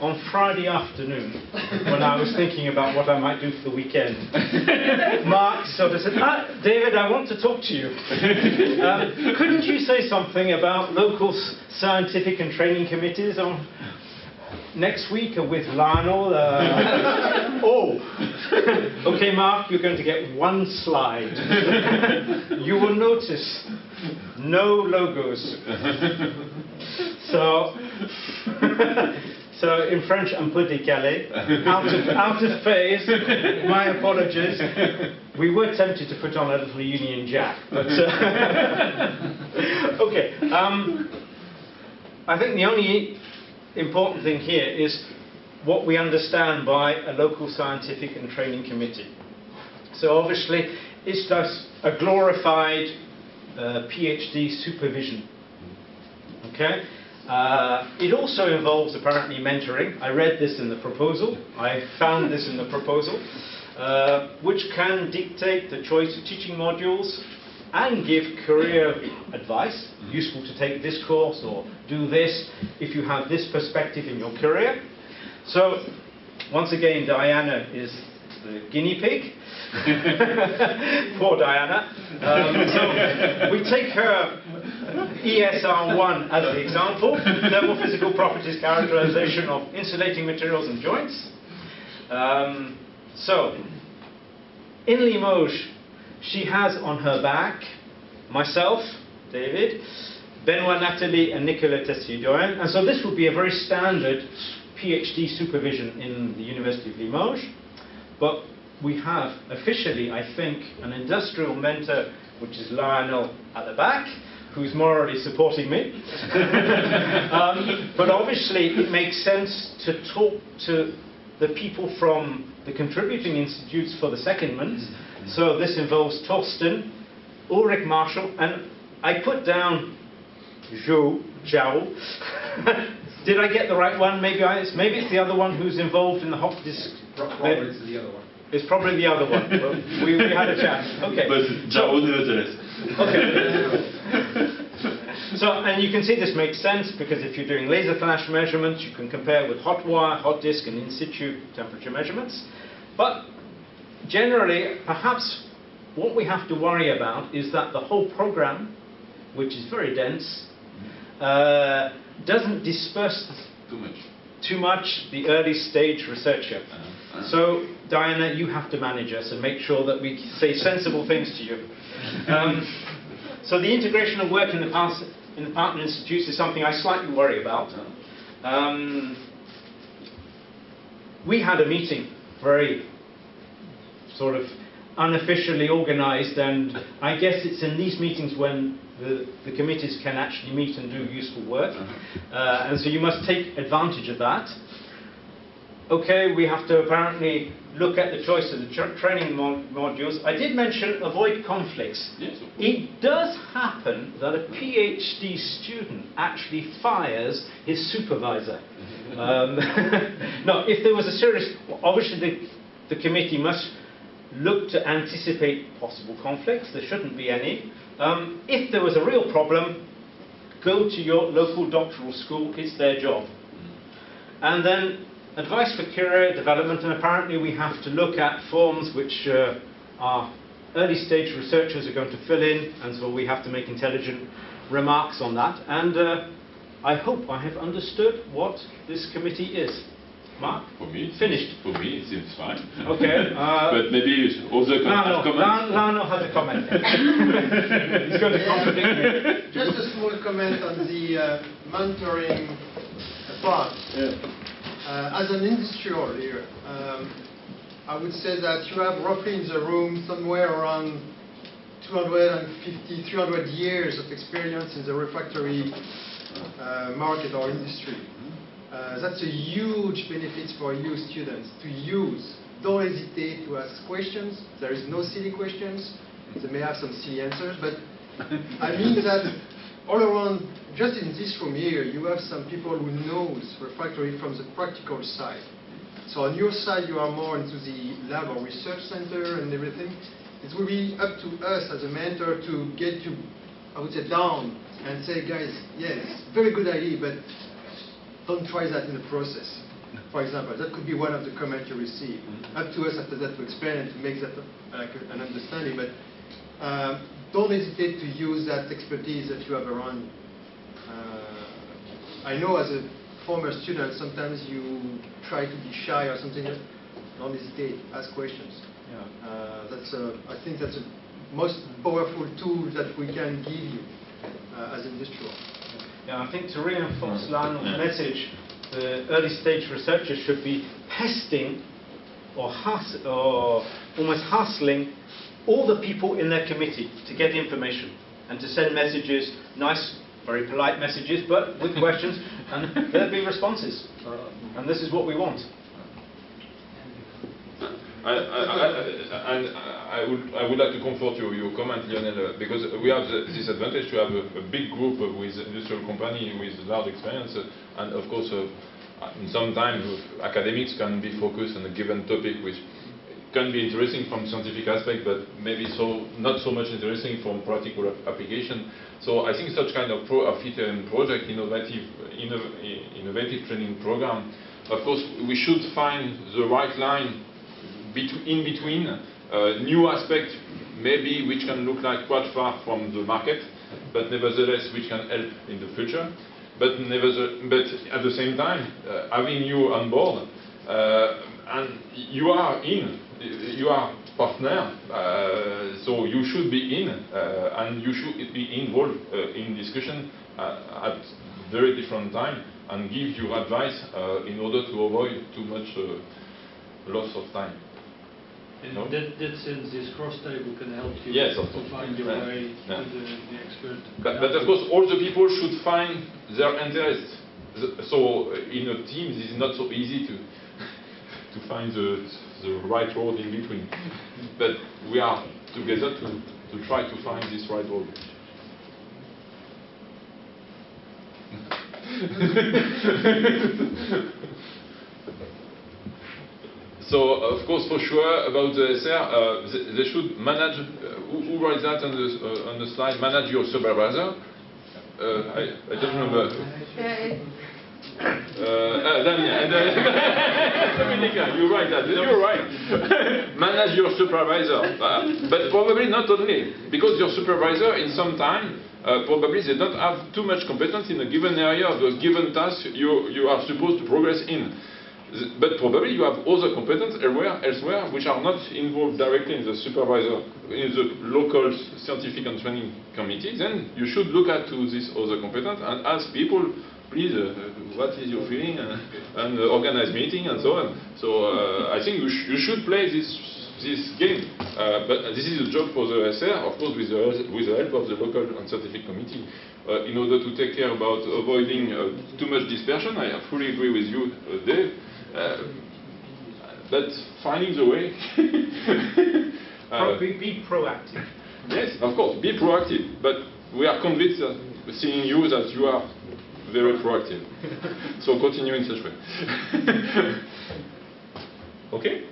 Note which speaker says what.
Speaker 1: on Friday afternoon when I was thinking about what I might do for the weekend. Mark sort of said, David, I want to talk to you. Couldn't you say something about local scientific and training committees on next week with Lionel? Okay, Mark, you're going to get one slide. You will notice no logos. So in French, un peu décalé, out of phase. My apologies. We were tempted to put on a little Union Jack, but okay. I think the only important thing here is what we understand by a local scientific and training committee. So obviously, it's just a glorified PhD supervision. Okay. It also involves apparently mentoring. I read this in the proposal. I found this in the proposal, which can dictate the choice of teaching modules and give career advice. Useful to take this course or do this if you have this perspective in your career. So, once again, Diana is the guinea pig. Poor Diana. So we take her ESR1 as the example, thermal physical properties characterization of insulating materials and joints. So, in Limoges, she has on her back myself, David, Benoit Nathalie and Nicolas Tessier-Doyen, and so this would be a very standard PhD supervision in the University of Limoges, but we have officially, I think, an industrial mentor, which is Lionel at the back, who's morally supporting me. But obviously it makes sense to talk to the people from the contributing institutes for the secondment. So this involves Torsten, Ulrich Marshall, and I put down Zhao. Did I get the right one? Maybe it's the other one who's involved in the hot disk.
Speaker 2: Probably it's the other one.
Speaker 1: It's probably the other one. Well, we had a chat. Okay.
Speaker 3: But Zhao nevertheless.
Speaker 1: Okay. So, and you can see this makes sense because if you're doing laser flash measurements, you can compare with hot wire, hot disk, and in situ temperature measurements. But generally, perhaps what we have to worry about is that the whole program, which is very dense, doesn't disperse too much the early stage researcher. So, Diana, you have to manage us and make sure that we say sensible things to you. So the integration of work in the partner institutes is something I slightly worry about. We had a meeting, very sort of unofficially organized, and I guess it's in these meetings when the committees can actually meet and do useful work. And so you must take advantage of that. Okay, we have to apparently look at the choice of the training modules. I did mention avoid conflicts.
Speaker 3: Yes,
Speaker 1: it does happen that a PhD student actually fires his supervisor. No, if there was a serious... Obviously the committee must look to anticipate possible conflicts. There shouldn't be any. If there was a real problem, go to your local doctoral school. It's their job. And then advice for career development, and apparently we have to look at forms which our early stage researchers are going to fill in, and so we have to make intelligent remarks on that. And I hope I have understood what this committee is. Mark?
Speaker 3: For me,
Speaker 1: finished.
Speaker 3: For me, it seems fine.
Speaker 1: Okay.
Speaker 3: But maybe other comments?
Speaker 1: Lano has a comment. He's going to contradict me.
Speaker 2: Just a small comment on the mentoring part.
Speaker 3: Yeah.
Speaker 2: As an industrial here, I would say that you have roughly in the room somewhere around 250, 300 years of experience in the refractory market or industry. That's a huge benefit for you students to use. Don't hesitate to ask questions. There is no silly questions. They may have some silly answers, but I mean that all around, just in this room here, you have some people who knows refractory from the practical side. So on your side, you are more into the lab or research center and everything. It will be up to us as a mentor to get you, I would say, down and say, guys, yes, very good idea, but don't try that in the process. for example. That could be one of the comments you receive. Up to us after that to explain and to make that like an understanding. But don't hesitate to use that expertise that you have around. I know as a former student, sometimes you try to be shy or something. Don't hesitate, ask questions. Yeah. I think that's the most powerful tool that we can give you as industrial.
Speaker 1: Yeah, I think to reinforce Lionel's message, the early stage researchers should be pesting or almost hustling all the people in their committee to get information and to send messages, nice, very polite messages, but with questions, and there'll be responses. And this is what we want.
Speaker 4: I would like to comfort your comment, Lionel, because we have this advantage to have a big group with industrial company with large experience, and of course, sometimes academics can be focused on a given topic, which can be interesting from scientific aspect, but maybe not so much interesting from practical application. So I think such kind of ETN project, innovative training program, of course, we should find the right line in between new aspects, maybe which can look like quite far from the market, but nevertheless which can help in the future. But at the same time, having you on board, and you are partner, so you should be in, and you should be involved in discussion at very different time, and give your advice in order to avoid too much loss of time.
Speaker 5: In that sense, this cross table can help you to find your way to the expert.
Speaker 4: But of course, all the people should find their interest. So in a team, this is not so easy to find the right road in between. But we are together to try to find this right road. So, of course, for sure, about the SR, they should manage, who writes that on the slide, manage your supervisor. I don't remember. Dominica, you write that. You're right. Manage your supervisor. But probably not only, because your supervisor, in some time, probably they don't have too much competence in a given area of a given task you are supposed to progress in. But probably you have other competence elsewhere which are not involved directly in the supervisor, in the local scientific and training committee. Then you should look at this other competence and ask people, please, what is your feeling, and organize meeting and so on. So I think you should play this game. But this is a job for the SR, of course, with the help of the local and scientific committee, in order to take care about avoiding too much dispersion. I fully agree with you, Dave. But finding the way.
Speaker 1: Be proactive.
Speaker 4: Yes, of course, be proactive. But we are convinced that seeing you that you are very proactive. So continue in such way. Okay.